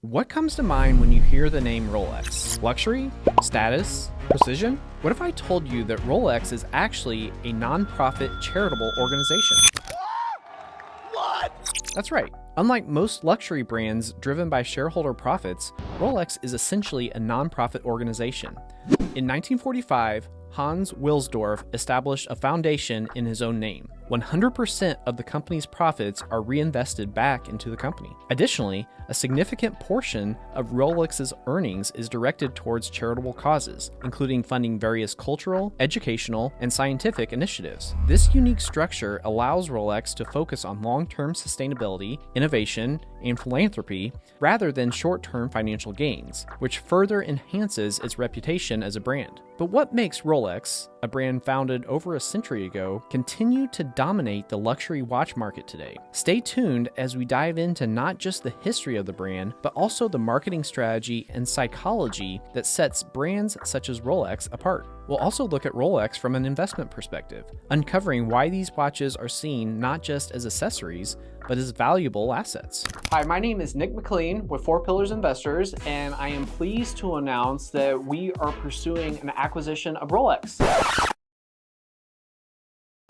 What comes to mind when you hear the name Rolex? Luxury? Status? Precision? What if I told you that Rolex is actually a non-profit charitable organization? What? That's right. Unlike most luxury brands driven by shareholder profits, Rolex is essentially a non-profit organization. In 1945, Hans Wilsdorf established a foundation in his own name. 100% of the company's profits are reinvested back into the company. Additionally, a significant portion of Rolex's earnings is directed towards charitable causes, including funding various cultural, educational, and scientific initiatives. This unique structure allows Rolex to focus on long-term sustainability, innovation, and philanthropy rather than short-term financial gains, which further enhances its reputation as a brand. But what makes Rolex, a brand founded over a century ago, continue to dominate the luxury watch market today? Stay tuned as we dive into not just the history of the brand, but also the marketing strategy and psychology that sets brands such as Rolex apart. We'll also look at Rolex from an investment perspective, uncovering why these watches are seen not just as accessories, but as valuable assets. Hi, my name is Nick McLean with 4 Pillars Investors, and I am pleased to announce that we are pursuing an acquisition of Rolex.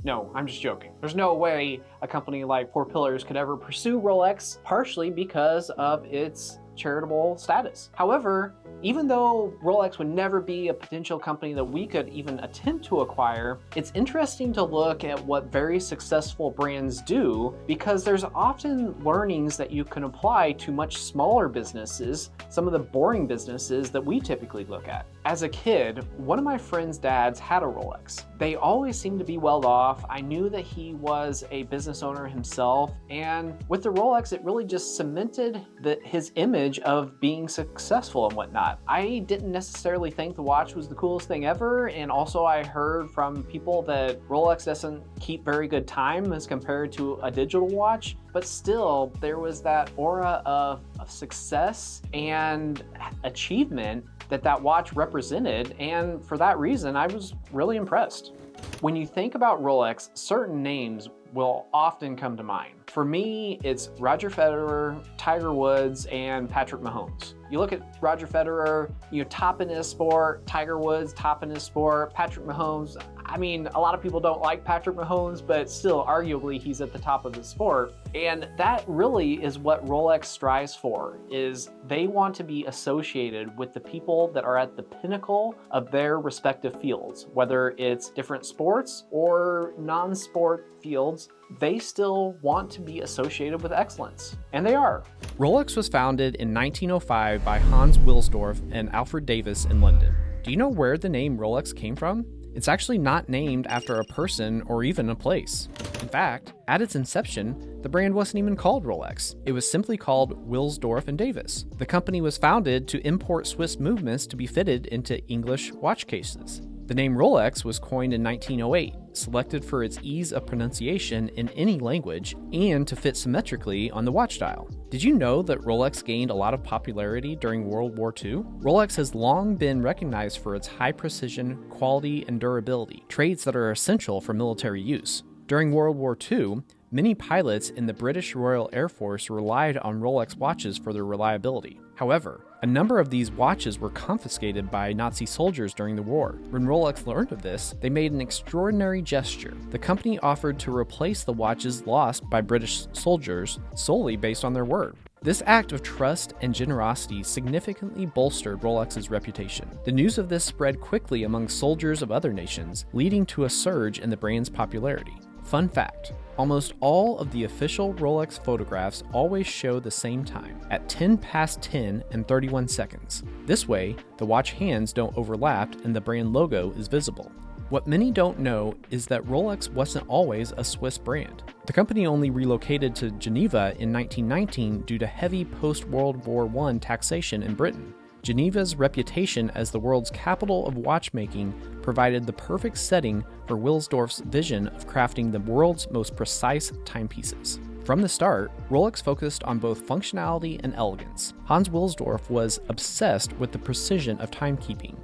No, I'm just joking. There's no way a company like 4 Pillars could ever pursue Rolex, partially because of its charitable status. However, even though Rolex would never be a potential company that we could even attempt to acquire, it's interesting to look at what very successful brands do, because there's often learnings that you can apply to much smaller businesses, some of the boring businesses that we typically look at. As a kid, one of my friend's dads had a Rolex. They always seemed to be well off. I knew that he was a business owner himself, and with the Rolex, it really just cemented his image of being successful and whatnot. I didn't necessarily think the watch was the coolest thing ever, and also I heard from people that Rolex doesn't keep very good time as compared to a digital watch, but still there was that aura of success and achievement that watch represented, and for that reason I was really impressed. When you think about Rolex, certain names will often come to mind. For me, it's Roger Federer, Tiger Woods, and Patrick Mahomes. You look at Roger Federer, top in his sport, Tiger Woods, top in his sport, Patrick Mahomes. I mean, a lot of people don't like Patrick Mahomes, but still, arguably, he's at the top of the sport. And that really is what Rolex strives for, is they want to be associated with the people that are at the pinnacle of their respective fields, whether it's different sports or non-sport fields. They still want to be associated with excellence, and they are. Rolex was founded in 1905 by Hans Wilsdorf and Alfred Davis in London. Do you know where the name Rolex came from? It's actually not named after a person or even a place. In fact, at its inception, the brand wasn't even called Rolex. It was simply called Wilsdorf and Davis. The company was founded to import Swiss movements to be fitted into English watch cases. The name Rolex was coined in 1908, selected for its ease of pronunciation in any language and to fit symmetrically on the watch dial. Did you know that Rolex gained a lot of popularity during World War II? Rolex has long been recognized for its high precision, quality, and durability, traits that are essential for military use. During World War II, many pilots in the British Royal Air Force relied on Rolex watches for their reliability. However, a number of these watches were confiscated by Nazi soldiers during the war. When Rolex learned of this, they made an extraordinary gesture. The company offered to replace the watches lost by British soldiers solely based on their word. This act of trust and generosity significantly bolstered Rolex's reputation. The news of this spread quickly among soldiers of other nations, leading to a surge in the brand's popularity. Fun fact: almost all of the official Rolex photographs always show the same time, at 10 past 10 and 31 seconds. This way, the watch hands don't overlap and the brand logo is visible. What many don't know is that Rolex wasn't always a Swiss brand. The company only relocated to Geneva in 1919 due to heavy post-World War I taxation in Britain. Geneva's reputation as the world's capital of watchmaking provided the perfect setting for Wilsdorf's vision of crafting the world's most precise timepieces. From the start, Rolex focused on both functionality and elegance. Hans Wilsdorf was obsessed with the precision of timekeeping.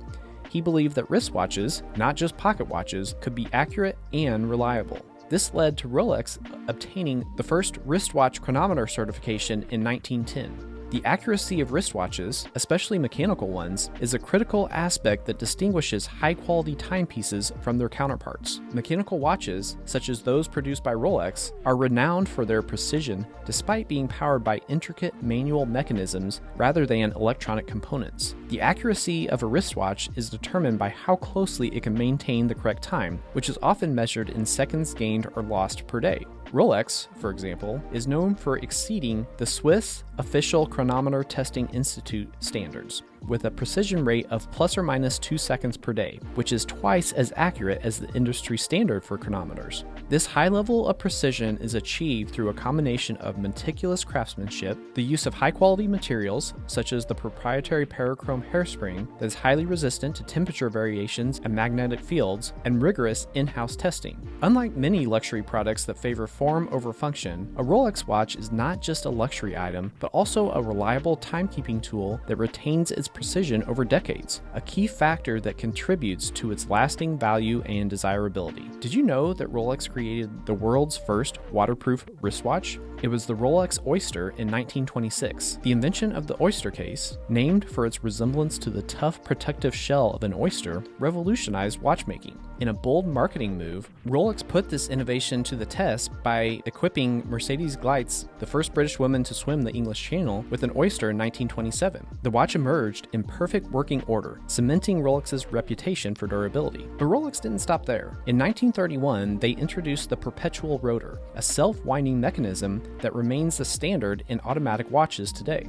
He believed that wristwatches, not just pocket watches, could be accurate and reliable. This led to Rolex obtaining the first wristwatch chronometer certification in 1910. The accuracy of wristwatches, especially mechanical ones, is a critical aspect that distinguishes high-quality timepieces from their counterparts. Mechanical watches, such as those produced by Rolex, are renowned for their precision despite being powered by intricate manual mechanisms rather than electronic components. The accuracy of a wristwatch is determined by how closely it can maintain the correct time, which is often measured in seconds gained or lost per day. Rolex, for example, is known for exceeding the Swiss Official Chronometer Testing Institute standards, with a precision rate of plus or minus 2 seconds per day, which is twice as accurate as the industry standard for chronometers. This high level of precision is achieved through a combination of meticulous craftsmanship, the use of high-quality materials, such as the proprietary parachrome hairspring that is highly resistant to temperature variations and magnetic fields, and rigorous in-house testing. Unlike many luxury products that favor form over function, a Rolex watch is not just a luxury item, but also a reliable timekeeping tool that retains its precision over decades, a key factor that contributes to its lasting value and desirability. Did you know that Rolex created the world's first waterproof wristwatch? It was the Rolex Oyster in 1926. The invention of the oyster case, named for its resemblance to the tough protective shell of an oyster, revolutionized watchmaking. In a bold marketing move, Rolex put this innovation to the test by equipping Mercedes Gleitz, the first British woman to swim the English Channel, with an oyster in 1927. The watch emerged in perfect working order, cementing Rolex's reputation for durability. But Rolex didn't stop there. In 1931, they introduced the perpetual rotor, a self-winding mechanism that remains the standard in automatic watches today.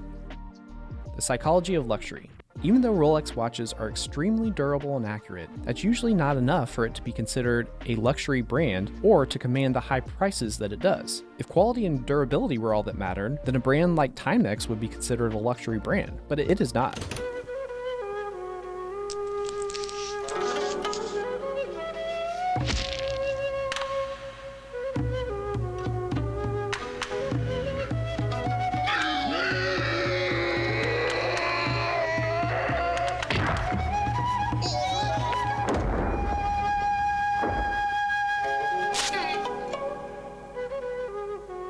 The psychology of luxury. Even though Rolex watches are extremely durable and accurate, that's usually not enough for it to be considered a luxury brand or to command the high prices that it does. If quality and durability were all that mattered, then a brand like Timex would be considered a luxury brand, but it is not.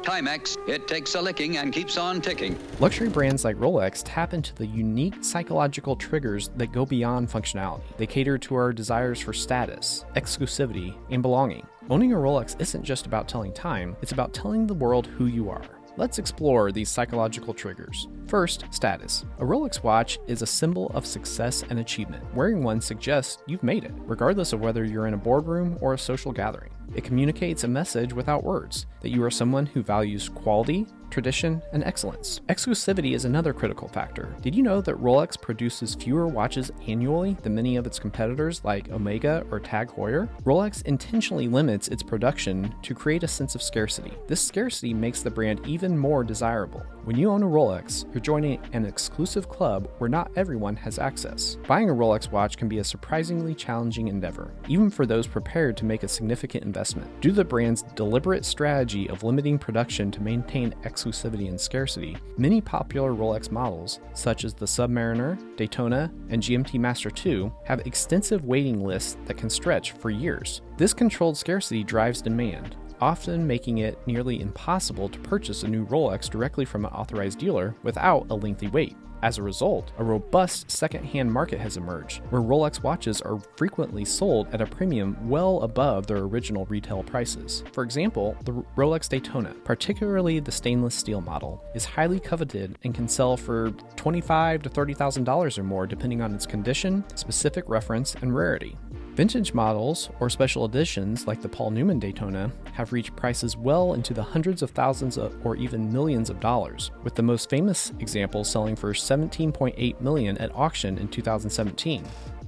Timex, it takes a licking and keeps on ticking. Luxury brands like Rolex tap into the unique psychological triggers that go beyond functionality. They cater to our desires for status, exclusivity, and belonging. Owning a Rolex isn't just about telling time, it's about telling the world who you are. Let's explore these psychological triggers. First, status. A Rolex watch is a symbol of success and achievement. Wearing one suggests you've made it, regardless of whether you're in a boardroom or a social gathering. It communicates a message without words, that you are someone who values quality, tradition, and excellence. Exclusivity is another critical factor. Did you know that Rolex produces fewer watches annually than many of its competitors like Omega or Tag Heuer? Rolex intentionally limits its production to create a sense of scarcity. This scarcity makes the brand even more desirable. When you own a Rolex, you're joining an exclusive club where not everyone has access. Buying a Rolex watch can be a surprisingly challenging endeavor, even for those prepared to make a significant investment. Due to the brand's deliberate strategy of limiting production to maintain exclusivity and scarcity, many popular Rolex models, such as the Submariner, Daytona, and GMT Master 2, have extensive waiting lists that can stretch for years. This controlled scarcity drives demand, often making it nearly impossible to purchase a new Rolex directly from an authorized dealer without a lengthy wait. As a result, a robust second-hand market has emerged, where Rolex watches are frequently sold at a premium well above their original retail prices. For example, the Rolex Daytona, particularly the stainless steel model, is highly coveted and can sell for $25,000 to $30,000 or more depending on its condition, specific reference, and rarity. Vintage models or special editions like the Paul Newman Daytona have reached prices well into the hundreds of thousands or even millions of dollars, with the most famous example selling for $17.8 million at auction in 2017.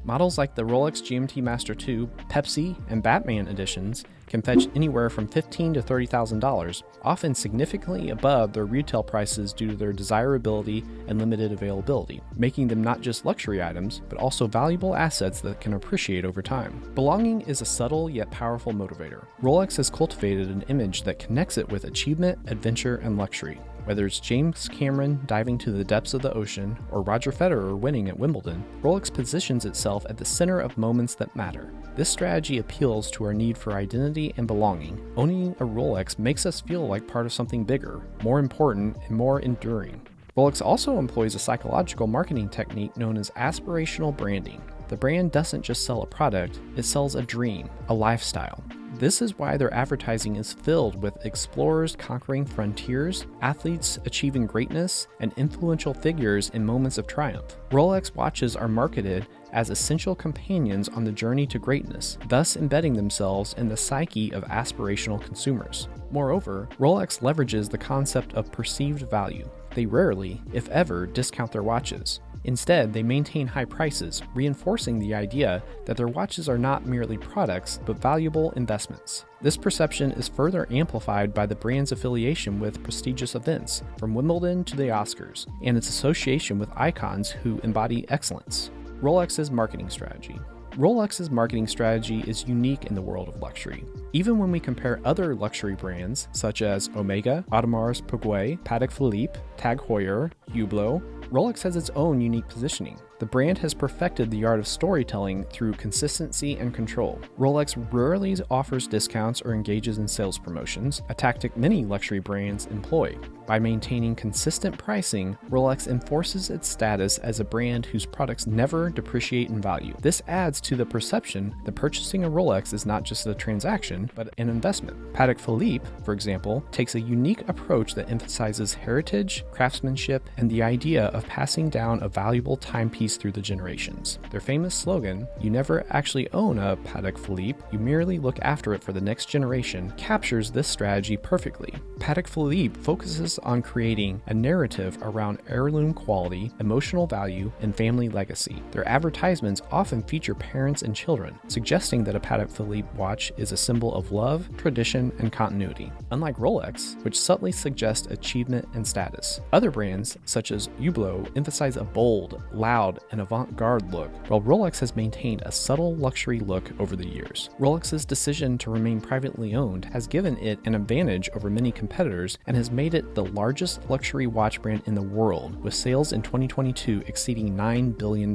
Models like the Rolex GMT Master 2, Pepsi, and Batman editions can fetch anywhere from $15,000 to $30,000, often significantly above their retail prices due to their desirability and limited availability, making them not just luxury items, but also valuable assets that can appreciate over time. Belonging is a subtle yet powerful motivator. Rolex has cultivated an image that connects it with achievement, adventure, and luxury. Whether it's James Cameron diving to the depths of the ocean or Roger Federer winning at Wimbledon, Rolex positions itself at the center of moments that matter. This strategy appeals to our need for identity and belonging. Owning a Rolex makes us feel like part of something bigger, more important, and more enduring. Rolex also employs a psychological marketing technique known as aspirational branding. The brand doesn't just sell a product, it sells a dream, a lifestyle. This is why their advertising is filled with explorers conquering frontiers, athletes achieving greatness, and influential figures in moments of triumph. Rolex watches are marketed as essential companions on the journey to greatness, thus embedding themselves in the psyche of aspirational consumers. Moreover, Rolex leverages the concept of perceived value. They rarely, if ever, discount their watches. Instead, they maintain high prices, reinforcing the idea that their watches are not merely products, but valuable investments. This perception is further amplified by the brand's affiliation with prestigious events, from Wimbledon to the Oscars, and its association with icons who embody excellence. Rolex's marketing strategy. Rolex's marketing strategy is unique in the world of luxury. Even when we compare other luxury brands such as Omega, Audemars Piguet, Patek Philippe, Tag Heuer, Hublot, Rolex has its own unique positioning. The brand has perfected the art of storytelling through consistency and control. Rolex rarely offers discounts or engages in sales promotions, a tactic many luxury brands employ. By maintaining consistent pricing, Rolex enforces its status as a brand whose products never depreciate in value. This adds to the perception that purchasing a Rolex is not just a transaction, but an investment. Patek Philippe, for example, takes a unique approach that emphasizes heritage, craftsmanship, and the idea of passing down a valuable timepiece through the generations. Their famous slogan, "You never actually own a Patek Philippe, you merely look after it for the next generation," captures this strategy perfectly. Patek Philippe focuses on creating a narrative around heirloom quality, emotional value, and family legacy. Their advertisements often feature parents and children, suggesting that a Patek Philippe watch is a symbol of love, tradition, and continuity. Unlike Rolex, which subtly suggests achievement and status, other brands, such as Hublot, emphasize a bold, loud, and avant-garde look, while Rolex has maintained a subtle luxury look over the years. Rolex's decision to remain privately owned has given it an advantage over many competitors and has made it the largest luxury watch brand in the world, with sales in 2022 exceeding $9 billion.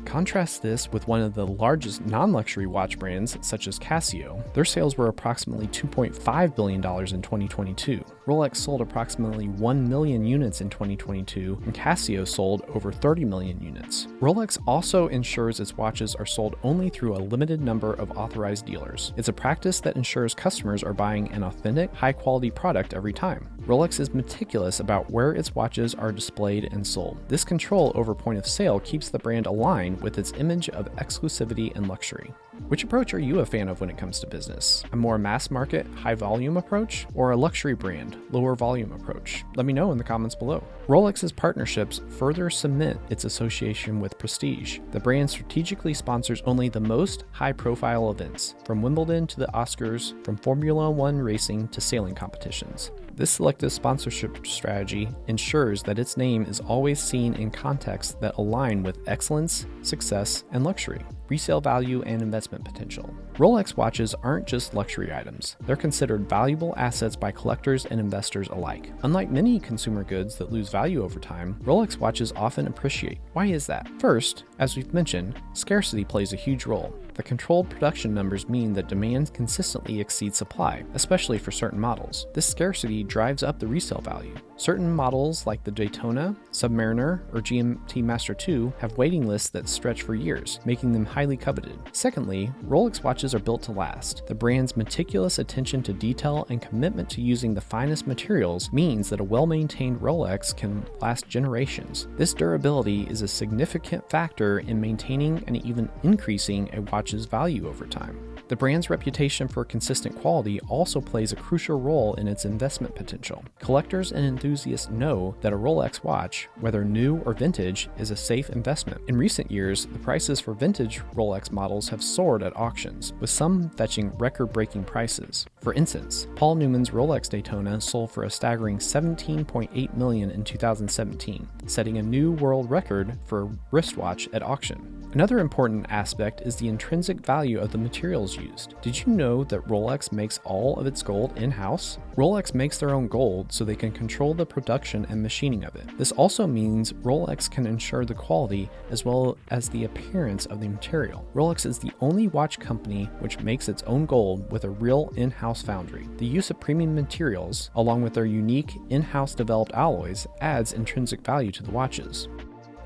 Contrast this with one of the largest non-luxury watch brands, such as Casio. Their sales were approximately $2.5 billion in 2022. Rolex sold approximately 1 million units in 2022, and Casio sold over 30 million units. Rolex also ensures its watches are sold only through a limited number of authorized dealers. It's a practice that ensures customers are buying an authentic, high-quality product every time. Rolex is meticulous about where its watches are displayed and sold. This control over point of sale keeps the brand aligned with its image of exclusivity and luxury. Which approach are you a fan of when it comes to business? A more mass market, high volume approach, or a luxury brand, lower volume approach? Let me know in the comments below. Rolex's partnerships further cement its association with prestige. The brand strategically sponsors only the most high-profile events, from Wimbledon to the Oscars, from Formula One racing to sailing competitions. This selective sponsorship strategy ensures that its name is always seen in contexts that align with excellence, success, and luxury, resale value, and investment potential. Rolex watches aren't just luxury items. They're considered valuable assets by collectors and investors alike. Unlike many consumer goods that lose value over time, Rolex watches often appreciate. Why is that? First, as we've mentioned, scarcity plays a huge role. The controlled production numbers mean that demand consistently exceeds supply, especially for certain models. This scarcity drives up the resale value. Certain models like the Daytona, Submariner, or GMT Master II have waiting lists that stretch for years, making them highly coveted. Secondly, Rolex watches are built to last. The brand's meticulous attention to detail and commitment to using the finest materials means that a well-maintained Rolex can last generations. This durability is a significant factor in maintaining and even increasing a watch's value over time. The brand's reputation for consistent quality also plays a crucial role in its investment potential. Collectors and enthusiasts know that a Rolex watch, whether new or vintage, is a safe investment. In recent years, the prices for vintage Rolex models have soared at auctions, with some fetching record-breaking prices. For instance, Paul Newman's Rolex Daytona sold for a staggering $17.8 million in 2017, setting a new world record for a wristwatch at auction. Another important aspect is the intrinsic value of the materials used. Did you know that Rolex makes all of its gold in-house? Rolex makes their own gold so they can control the production and machining of it. This also means Rolex can ensure the quality as well as the appearance of the material. Rolex is the only watch company which makes its own gold with a real in-house foundry. The use of premium materials, along with their unique in-house developed alloys, adds intrinsic value to the watches.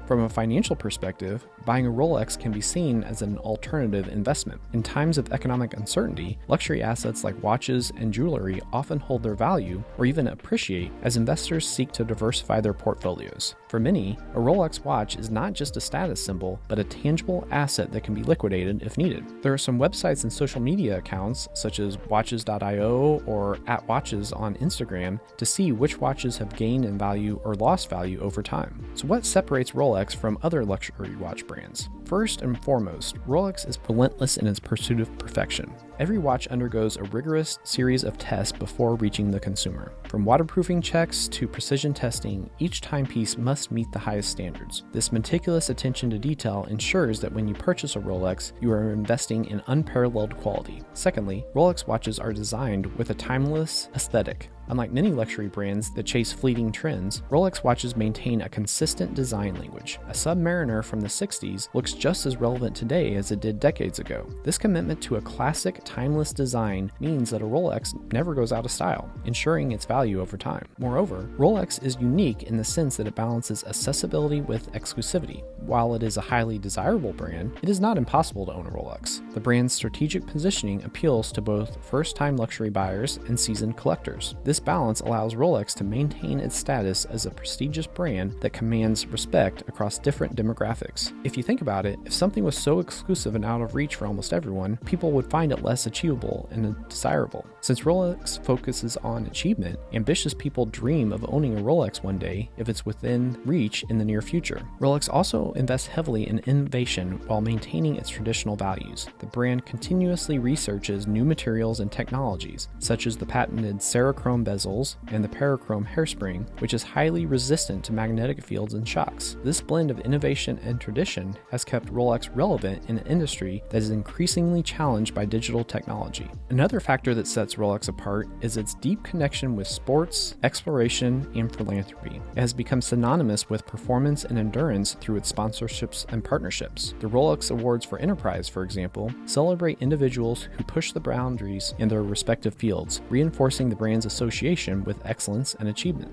From a financial perspective, buying a Rolex can be seen as an alternative investment. In times of economic uncertainty, luxury assets like watches and jewelry often hold their value or even appreciate as investors seek to diversify their portfolios. For many, a Rolex watch is not just a status symbol, but a tangible asset that can be liquidated if needed. There are some websites and social media accounts, such as watches.io or @watches on Instagram, to see which watches have gained in value or lost value over time. So what separates Rolex from other luxury watch brands? First and foremost, Rolex is relentless in its pursuit of perfection. Every watch undergoes a rigorous series of tests before reaching the consumer. From waterproofing checks to precision testing, each timepiece must meet the highest standards. This meticulous attention to detail ensures that when you purchase a Rolex, you are investing in unparalleled quality. Secondly, Rolex watches are designed with a timeless aesthetic. Unlike many luxury brands that chase fleeting trends, Rolex watches maintain a consistent design language. A Submariner from the 60s looks just as relevant today as it did decades ago. This commitment to a classic, timeless design means that a Rolex never goes out of style, ensuring its value over time. Moreover, Rolex is unique in the sense that it balances accessibility with exclusivity. While it is a highly desirable brand, it is not impossible to own a Rolex. The brand's strategic positioning appeals to both first-time luxury buyers and seasoned collectors. This balance allows Rolex to maintain its status as a prestigious brand that commands respect across different demographics. If you think about it, if something was so exclusive and out of reach for almost everyone, people would find it less achievable and desirable. Since Rolex focuses on achievement, ambitious people dream of owning a Rolex one day if it's within reach in the near future. Rolex also invests heavily in innovation while maintaining its traditional values. The brand continuously researches new materials and technologies, such as the patented Cerachrome bezels and the Parachrome hairspring, which is highly resistant to magnetic fields and shocks. This blend of innovation and tradition has kept Rolex relevant in an industry that is increasingly challenged by digital technology. Another factor that sets Rolex apart is its deep connection with sports, exploration, and philanthropy. It has become synonymous with performance and endurance through its sponsorships and partnerships. The Rolex Awards for Enterprise, for example, celebrate individuals who push the boundaries in their respective fields, reinforcing the brand's association with excellence and achievement.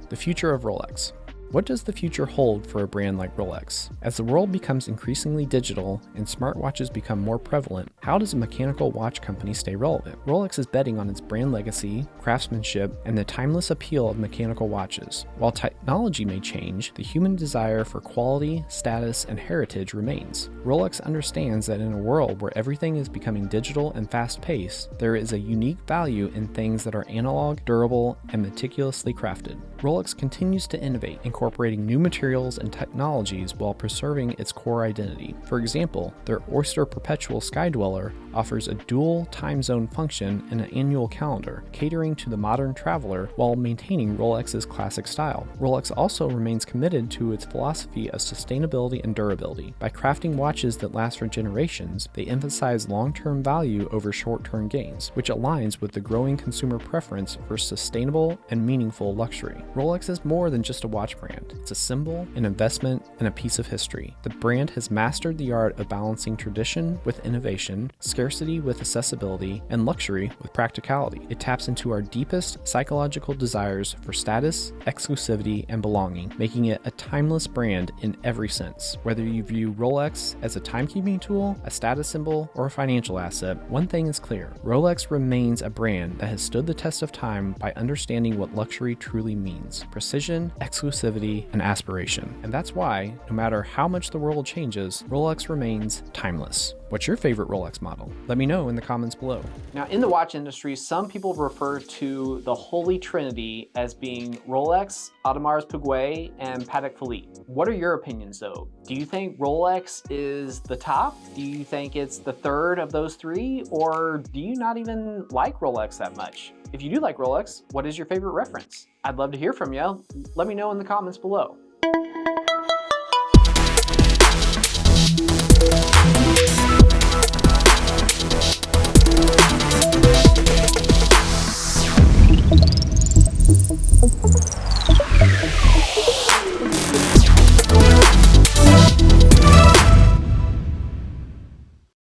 The future of Rolex. What does the future hold for a brand like Rolex? As the world becomes increasingly digital and smartwatches become more prevalent, how does a mechanical watch company stay relevant? Rolex is betting on its brand legacy, craftsmanship, and the timeless appeal of mechanical watches. While technology may change, the human desire for quality, status, and heritage remains. Rolex understands that in a world where everything is becoming digital and fast-paced, there is a unique value in things that are analog, durable, and meticulously crafted. Rolex continues to innovate, incorporating new materials and technologies while preserving its core identity. For example, their Oyster Perpetual Skydweller offers a dual time zone function and an annual calendar, catering to the modern traveler while maintaining Rolex's classic style. Rolex also remains committed to its philosophy of sustainability and durability. By crafting watches that last for generations, they emphasize long-term value over short-term gains, which aligns with the growing consumer preference for sustainable and meaningful luxury. Rolex is more than just a watch brand. It's a symbol, an investment, and a piece of history. The brand has mastered the art of balancing tradition with innovation, scarcity with accessibility, and luxury with practicality. It taps into our deepest psychological desires for status, exclusivity, and belonging, making it a timeless brand in every sense. Whether you view Rolex as a timekeeping tool, a status symbol, or a financial asset, one thing is clear: Rolex remains a brand that has stood the test of time by understanding what luxury truly means: precision, exclusivity, and aspiration. And that's why, no matter how much the world changes, Rolex remains timeless. What's your favorite Rolex model? Let me know in the comments below. Now, in the watch industry, some people refer to the Holy Trinity as being Rolex, Audemars Piguet, and Patek Philippe. What are your opinions though? Do you think Rolex is the top? Do you think it's the third of those three? Or do you not even like Rolex that much? If you do like Rolex, what is your favorite reference? I'd love to hear from you. Let me know in the comments below.